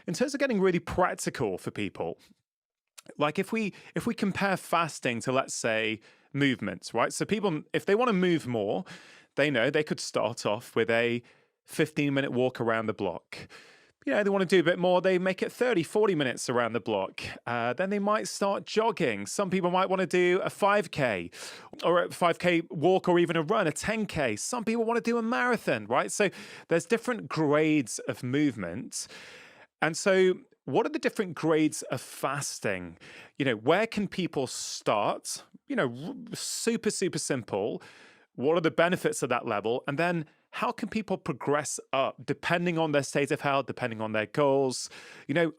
in terms of getting really practical for people, like if we compare fasting to, let's say, movements, right? So people, if they want to move more, they know they could start off with a 15-minute walk around the block. They want to do a bit more, they make it 30, 40 minutes around the block. Then they might start jogging. Some people might want to do a 5K or a 5K walk, or even a run, a 10K. Some people want to do a marathon, right? So there's different grades of movement. And so what are the different grades of fasting? Where can people start? Super, super simple. What are the benefits of that level? And then how can people progress up depending on their state of health, depending on their goals?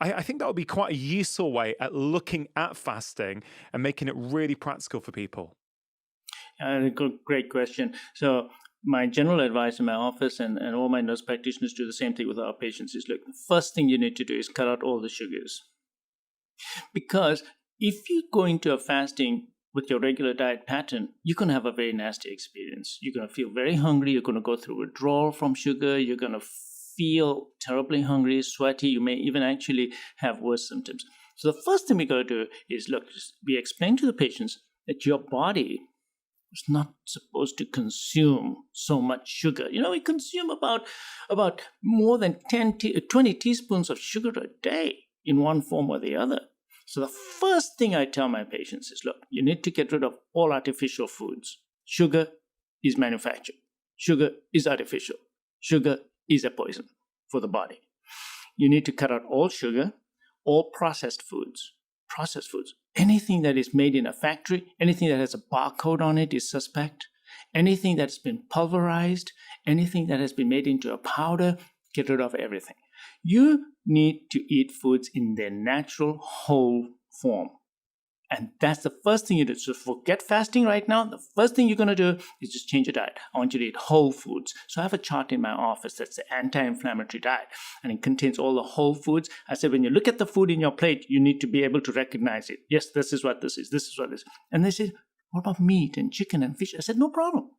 I think that would be quite a useful way at looking at fasting and making it really practical for people. Great question. So my general advice in my office and all my nurse practitioners do the same thing with our patients is, look, the first thing you need to do is cut out all the sugars. Because if you go into a fasting with your regular diet pattern, you're going to have a very nasty experience. You're going to feel very hungry. You're going to go through withdrawal from sugar. You're going to feel terribly hungry, sweaty. You may even actually have worse symptoms. So the first thing we got to do is, look, we explain to the patients that your body is not supposed to consume so much sugar. We consume about more than 20 teaspoons of sugar a day in one form or the other. So the first thing I tell my patients is, look, you need to get rid of all artificial foods. Sugar is manufactured. Sugar is artificial. Sugar is a poison for the body. You need to cut out all sugar, all processed foods. Processed foods. Anything that is made in a factory, anything that has a barcode on it is suspect. Anything that's been pulverized, anything that has been made into a powder, get rid of everything. You need to eat foods in their natural, whole form. And that's the first thing you do. So forget fasting right now. The first thing you're going to do is just change your diet. I want you to eat whole foods. So I have a chart in my office that's the anti-inflammatory diet, and it contains all the whole foods. I said, when you look at the food in your plate, you need to be able to recognize it. Yes, this is what this is. This is what this is. And they said, what about meat and chicken and fish? I said, no problem.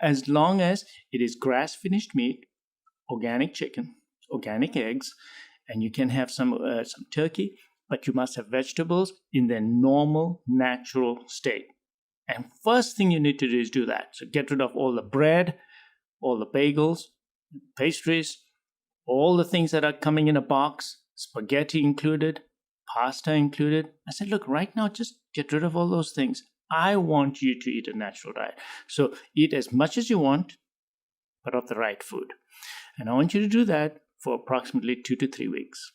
As long as it is grass-finished meat, organic chicken, organic eggs, and you can have some turkey, but you must have vegetables in their normal, natural state. And first thing you need to do is do that. So get rid of all the bread, all the bagels, pastries, all the things that are coming in a box, spaghetti included, pasta included. I said, look, right now, just get rid of all those things. I want you to eat a natural diet. So eat as much as you want, but of the right food. And I want you to do that for approximately 2 to 3 weeks.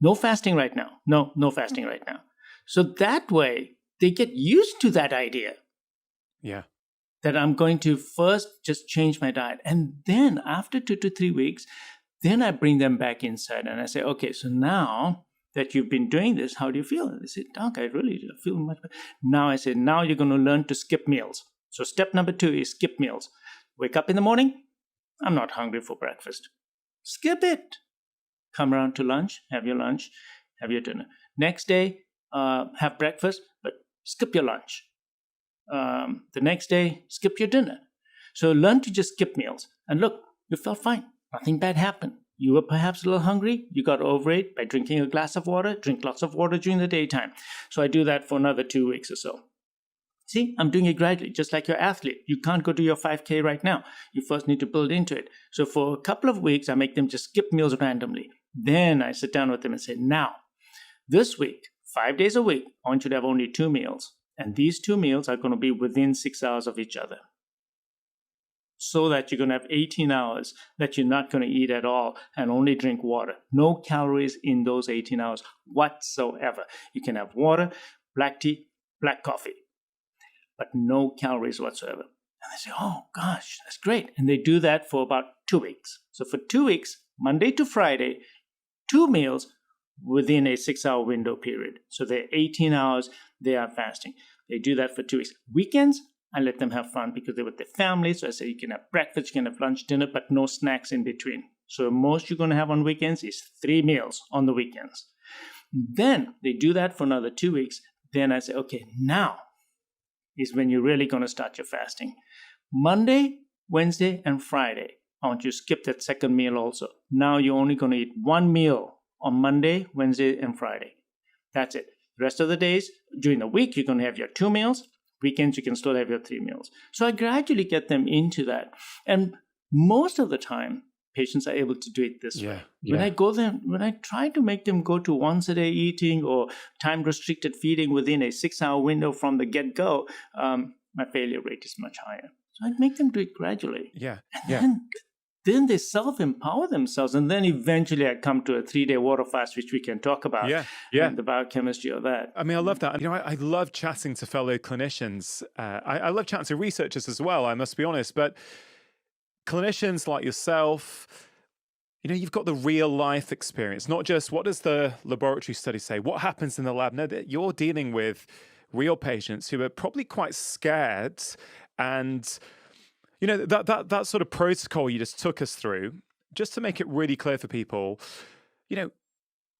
No fasting right now. No fasting right now. So that way, they get used to that idea. Yeah. That I'm going to first just change my diet. And then after 2 to 3 weeks, then I bring them back inside and I say, okay, so now that you've been doing this, how do you feel? And they say, Doc, I really feel much better. Now I say, now you're going to learn to skip meals. So step number 2 is skip meals. Wake up in the morning. I'm not hungry for breakfast. Skip it. Come around to lunch, have your dinner. Next day, have breakfast, but skip your lunch. The next day, skip your dinner. So learn to just skip meals. And look, you felt fine. Nothing bad happened. You were perhaps a little hungry. You got over it by drinking a glass of water. Drink lots of water during the daytime. So I do that for another 2 weeks or so. See, I'm doing it gradually, just like your athlete. You can't go do your 5K right now. You first need to build into it. So for a couple of weeks, I make them just skip meals randomly. Then I sit down with them and say, now, this week, 5 days a week, I want you to have only 2 meals. And these 2 meals are going to be within 6 hours of each other. So that you're going to have 18 hours that you're not going to eat at all and only drink water. No calories in those 18 hours whatsoever. You can have water, black tea, black coffee, but no calories whatsoever. And they say, oh gosh, that's great. And they do that for about 2 weeks. So for 2 weeks, Monday to Friday, 2 meals within a 6-hour window period. So they're 18 hours, they are fasting. They do that for 2 weeks. Weekends, I let them have fun because they're with their families. So I say you can have breakfast, you can have lunch, dinner, but no snacks in between. So most you're going to have on weekends is 3 meals on the weekends. Then they do that for another 2 weeks. Then I say, okay, now is when you're really going to start your fasting. Monday, Wednesday, and Friday I want you to skip that second meal also. Now you're only going to eat one meal on Monday, Wednesday, and Friday. That's it. The rest of the days, during the week, you're going to have your 2 meals. Weekends, you can still have your 3 meals. So I gradually get them into that. And most of the time, patients are able to do it this way. When I try to make them go to once a day eating or time restricted feeding within a 6-hour window from the get-go, my failure rate is much higher. So I make them do it gradually. And then they self-empower themselves. And then eventually I come to a 3-day water fast, which we can talk about. And the biochemistry of that. I mean, I love that. I love chatting to fellow clinicians. I love chatting to researchers as well, I must be honest. But clinicians like yourself, you've got the real life experience, not just what does the laboratory study say, what happens in the lab. No, that you're dealing with real patients who are probably quite scared. And that sort of protocol you just took us through, just to make it really clear for people,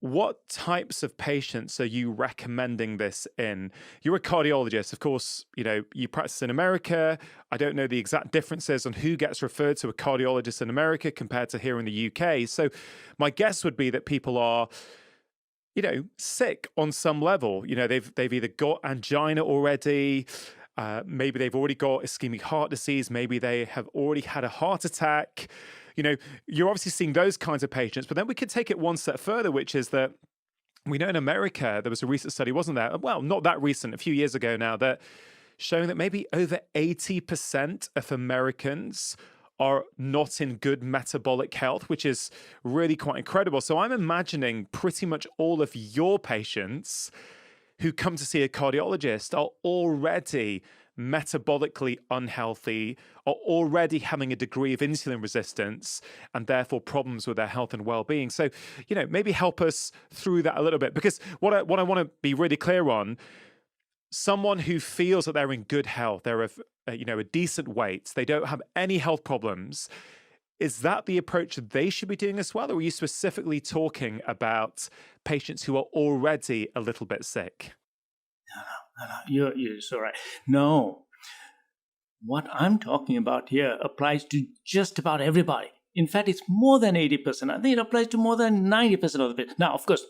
what types of patients are you recommending this in? You're a cardiologist, of course, you practice in America. I don't know the exact differences on who gets referred to a cardiologist in America compared to here in the UK. So my guess would be that people are, sick on some level. They've either got angina already, maybe they've already got ischemic heart disease, maybe they have already had a heart attack. You're obviously seeing those kinds of patients, but then we could take it one step further, which is that we know in America, there was a recent study, wasn't there? Well, not that recent, a few years ago now, that showing that maybe over 80% of Americans are not in good metabolic health, which is really quite incredible. So I'm imagining pretty much all of your patients who come to see a cardiologist are already metabolically unhealthy, are already having a degree of insulin resistance and therefore problems with their health and well-being. So, maybe help us through that a little bit, because what I want to be really clear on, someone who feels that they're in good health, they're a decent weight, they don't have any health problems, is that the approach that they should be doing as well? Or are you specifically talking about patients who are already a little bit sick? No, you're so right. No, what I'm talking about here applies to just about everybody. In fact, it's more than 80%. I think it applies to more than 90% of the patients. Now, of course,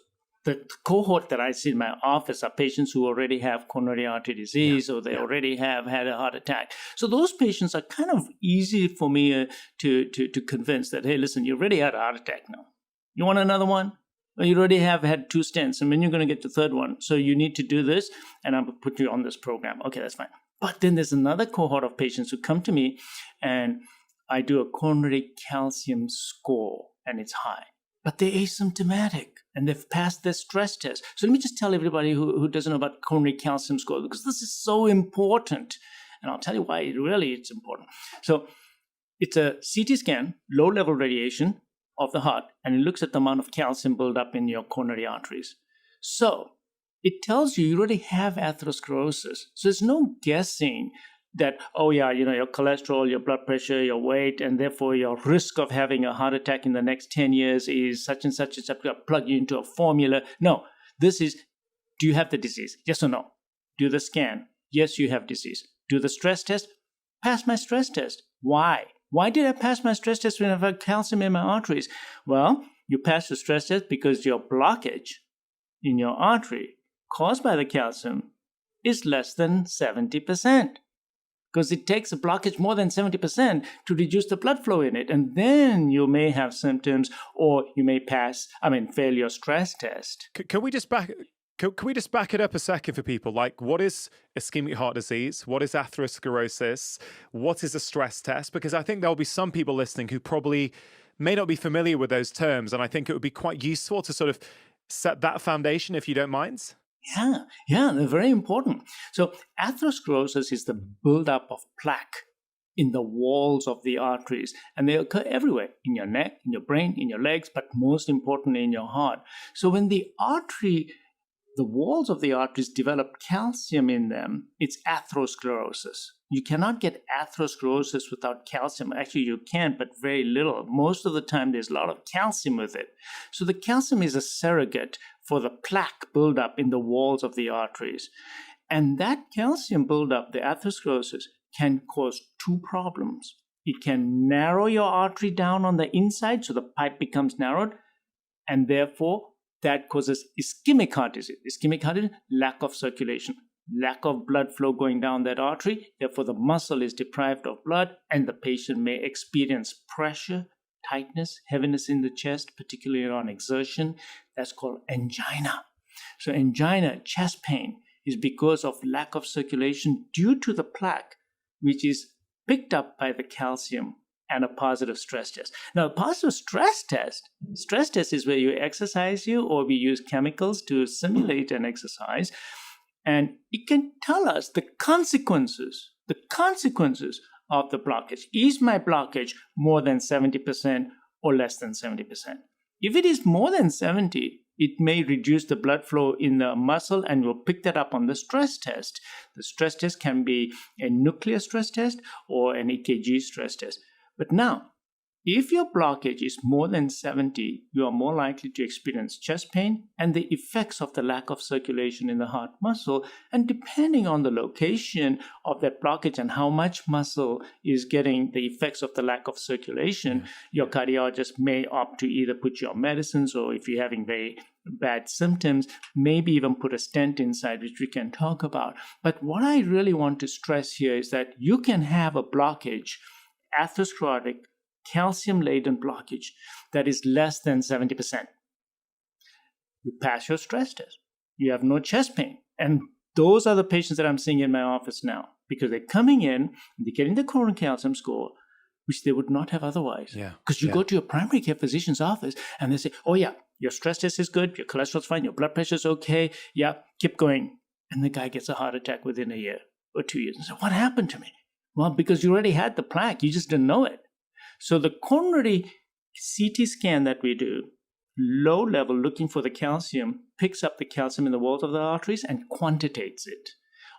the cohort that I see in my office are patients who already have coronary artery disease or they already have had a heart attack. So those patients are kind of easy for me to convince that, hey, listen, you already had a heart attack now. You want another one? Well, you already have had 2 stents, and when you're going to get the third one, so you need to do this, and I'm going to put you on this program. Okay, that's fine. But then there's another cohort of patients who come to me, and I do a coronary calcium score, and it's high. But they're asymptomatic, and they've passed their stress test. So let me just tell everybody who doesn't know about coronary calcium score, because this is so important, and I'll tell you why it's important. So it's a CT scan, low-level radiation of the heart, and it looks at the amount of calcium buildup in your coronary arteries. So it tells you already have atherosclerosis. So there's no guessing that, your cholesterol, your blood pressure, your weight, and therefore your risk of having a heart attack in the next 10 years is such and such, plug you into a formula. No, this is, do you have the disease? Yes or no? Do the scan. Yes, you have disease. Do the stress test. Pass my stress test. Why? Why did I pass my stress test when I've had calcium in my arteries? Well, you passed the stress test because your blockage in your artery caused by the calcium is less than 70%. Because it takes a blockage more than 70% to reduce the blood flow in it. And then you may have symptoms, or you may fail your stress test. Can we just back it up a second for people? Like, what is ischemic heart disease? What is atherosclerosis? What is a stress test? Because I think there'll be some people listening who probably may not be familiar with those terms. And I think it would be quite useful to sort of set that foundation, if you don't mind. Yeah, they're very important. So atherosclerosis is the buildup of plaque in the walls of the arteries, and they occur everywhere, in your neck, in your brain, in your legs, but most importantly in your heart. So when the walls of the arteries develop calcium in them, it's atherosclerosis. You cannot get atherosclerosis without calcium. Actually, you can, but very little. Most of the time, there's a lot of calcium with it. So the calcium is a surrogate for the plaque buildup in the walls of the arteries. And that calcium buildup, the atherosclerosis, can cause 2 problems. It can narrow your artery down on the inside, so the pipe becomes narrowed, and therefore that causes ischemic heart disease. Ischemic heart disease, lack of circulation, lack of blood flow going down that artery. Therefore, the muscle is deprived of blood, and the patient may experience pressure, tightness, heaviness in the chest, particularly on exertion. That's called angina. So angina, chest pain, is because of lack of circulation due to the plaque, which is picked up by the calcium and a positive stress test. Now, a positive stress test is where you exercise or we use chemicals to simulate an exercise, and it can tell us the consequences of the blockage. Is my blockage more than 70% or less than 70%? If it is more than 70, it may reduce the blood flow in the muscle, and we'll pick that up on the stress test. The stress test can be a nuclear stress test or an EKG stress test. But now, if your blockage is more than 70, you are more likely to experience chest pain and the effects of the lack of circulation in the heart muscle. And depending on the location of that blockage and how much muscle is getting the effects of the lack of circulation, your cardiologist may opt to either put you on medicines, or if you're having very bad symptoms, maybe even put a stent inside, which we can talk about. But what I really want to stress here is that you can have a blockage, atherosclerotic, calcium-laden blockage that is less than 70%. You pass your stress test. You have no chest pain. And those are the patients that I'm seeing in my office now, because they're coming in, they're getting the coronary calcium score, which they would not have otherwise. Because you go to your primary care physician's office and they say, oh yeah, your stress test is good, your cholesterol's fine, your blood pressure's okay, yeah, keep going. And the guy gets a heart attack within a year or 2 years. And so what happened to me? Well, because you already had the plaque, you just didn't know it. So the coronary CT scan that we do, low level, looking for the calcium, picks up the calcium in the walls of the arteries and quantitates it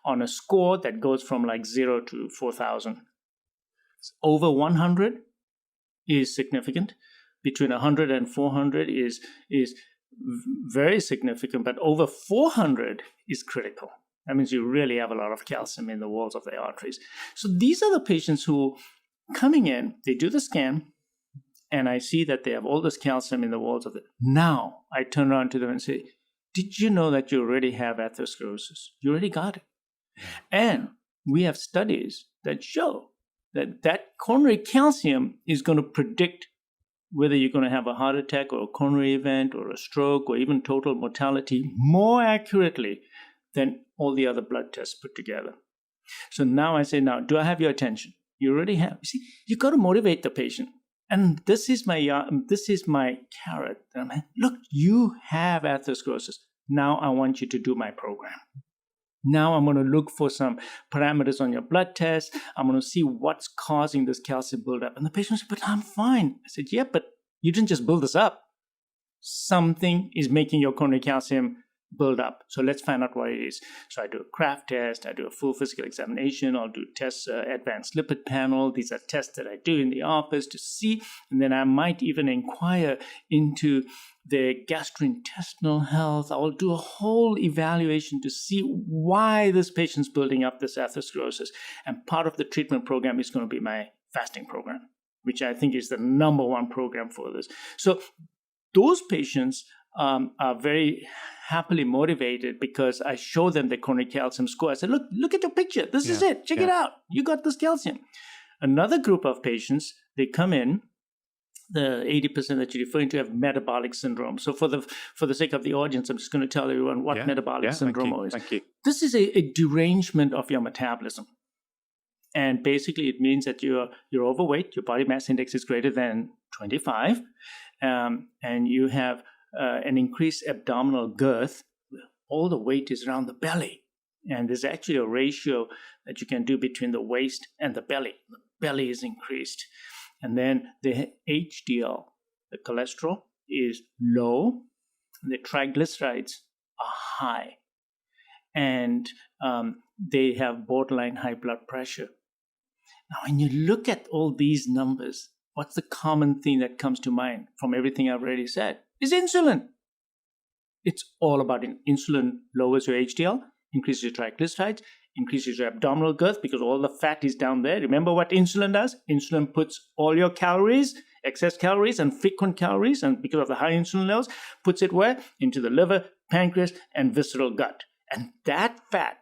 on a score that goes from like 0 to 4,000. Over 100 is significant. Between 100 and 400 is very significant, but over 400 is critical. That means you really have a lot of calcium in the walls of the arteries. So these are the patients who coming in, they do the scan, and I see that they have all this calcium in the walls of it. Now I turn around to them and say, did you know that you already have atherosclerosis? You already got it. And we have studies that show that coronary calcium is going to predict whether you're going to have a heart attack or a coronary event or a stroke or even total mortality more accurately than all the other blood tests put together. So now I say, now, do I have your attention? You already have. You see, you got to motivate the patient. And this is my carrot. Look, you have atherosclerosis. Now I want you to do my program. Now I'm going to look for some parameters on your blood test. I'm going to see what's causing this calcium buildup. And the patient said, but I'm fine. I said, yeah, but you didn't just build this up. Something is making your coronary calcium build up. So let's find out what it is. So I do a Kraft test, I do a full physical examination, I'll do tests, advanced lipid panel. These are tests that I do in the office to see, and then I might even inquire into their gastrointestinal health. I will do a whole evaluation to see why this patient's building up this atherosclerosis. And part of the treatment program is going to be my fasting program, which I think is the number one program for this. So those patients are very happily motivated because I show them the coronary calcium score. I said, look at your picture. This is it. Check it out. You got this calcium. Another group of patients, they come in, the 80% that you're referring to have metabolic syndrome. So for the sake of the audience, I'm just going to tell everyone what metabolic syndrome is. Thank you. This is a derangement of your metabolism. And basically it means that you're overweight, your body mass index is greater than 25, and you have an increased abdominal girth. All the weight is around the belly. And there's actually a ratio that you can do between the waist and the belly. The belly is increased. And then the HDL, the cholesterol, is low. The triglycerides are high. And they have borderline high blood pressure. Now, when you look at all these numbers, what's the common thing that comes to mind from everything I've already said? Is insulin. It's all about insulin lowers your HDL, increases your triglycerides. increases your abdominal girth because all the fat is down there. Remember what insulin does? Insulin puts all your calories, excess calories and frequent calories, and because of the high insulin levels, puts it where? Into the liver, pancreas, and visceral gut. And that fat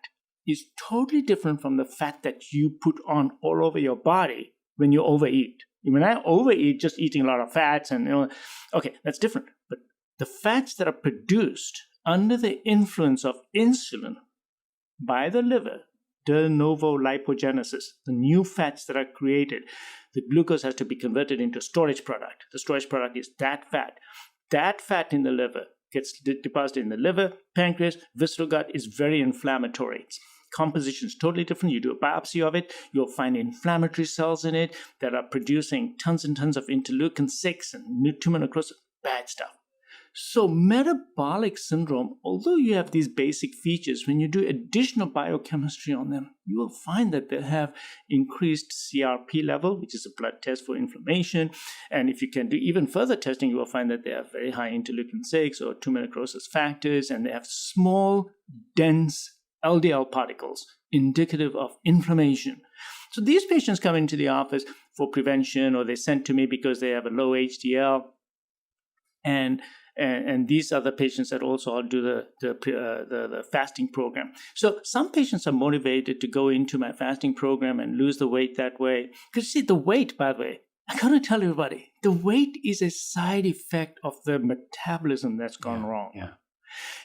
is totally different from the fat that you put on all over your body when you overeat. When I overeat, just eating a lot of fats and, okay, that's different. But the fats that are produced under the influence of insulin by the liver, de novo lipogenesis, the new fats that are created, the glucose has to be converted into a storage product. The storage product is that fat. That fat in the liver gets deposited in the liver, pancreas, visceral gut, is very inflammatory. Its composition is totally different. You do a biopsy of it, you'll find inflammatory cells in it that are producing tons and tons of interleukin-6 and tumor necrosis, bad stuff. So metabolic syndrome, although you have these basic features, when you do additional biochemistry on them, you will find that they have increased CRP level, which is a blood test for inflammation. And if you can do even further testing, you will find that they have very high interleukin-6 or tumor necrosis factors, and they have small, dense LDL particles indicative of inflammation. So these patients come into the office for prevention, or they're sent to me because they have a low HDL. And these are the patients that also do the fasting program. So some patients are motivated to go into my fasting program and lose the weight that way. Because see, the weight, by the way, I gotta tell everybody, the weight is a side effect of the metabolism that's gone wrong. Yeah.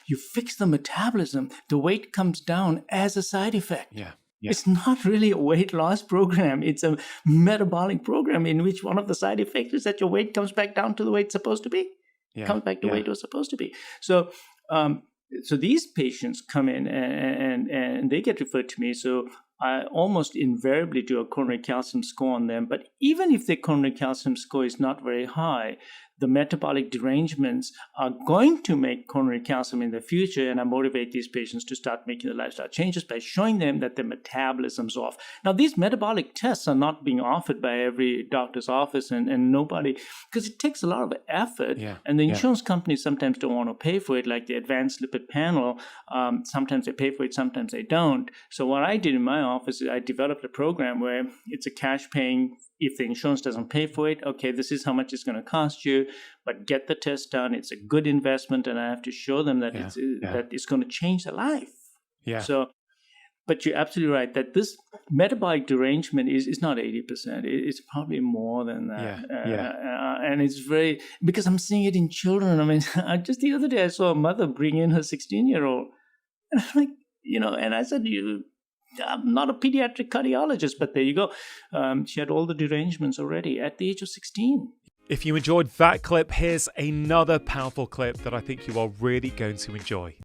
You fix the metabolism, the weight comes down as a side effect. Yeah. It's not really a weight loss program. It's a metabolic program in which one of the side effects is that your weight comes back down to the way it's supposed to be. Comes back to where it was supposed to be. So these patients come in and they get referred to me. So I almost invariably do a coronary calcium score on them. But even if their coronary calcium score is not very high, the metabolic derangements are going to make coronary calcium in the future, and I motivate these patients to start making the lifestyle changes by showing them that their metabolism's off. Now, these metabolic tests are not being offered by every doctor's office and nobody, because it takes a lot of effort, and the insurance companies sometimes don't want to pay for it, like the advanced lipid panel. Sometimes they pay for it, sometimes they don't. So what I did in my office is I developed a program where it's a cash paying. If the insurance doesn't pay for it, okay, this is how much it's going to cost you, but get the test done. It's a good investment, and I have to show them that that it's going to change their life. Yeah. So, but you're absolutely right that this metabolic derangement is not 80%. It's probably more than that. And it's very, because I'm seeing it in children. I mean, just the other day I saw a mother bring in her 16-year-old, and I'm like, and I said, I'm not a pediatric cardiologist, but there you go. She had all the derangements already at the age of 16. If you enjoyed that clip, here's another powerful clip that I think you are really going to enjoy.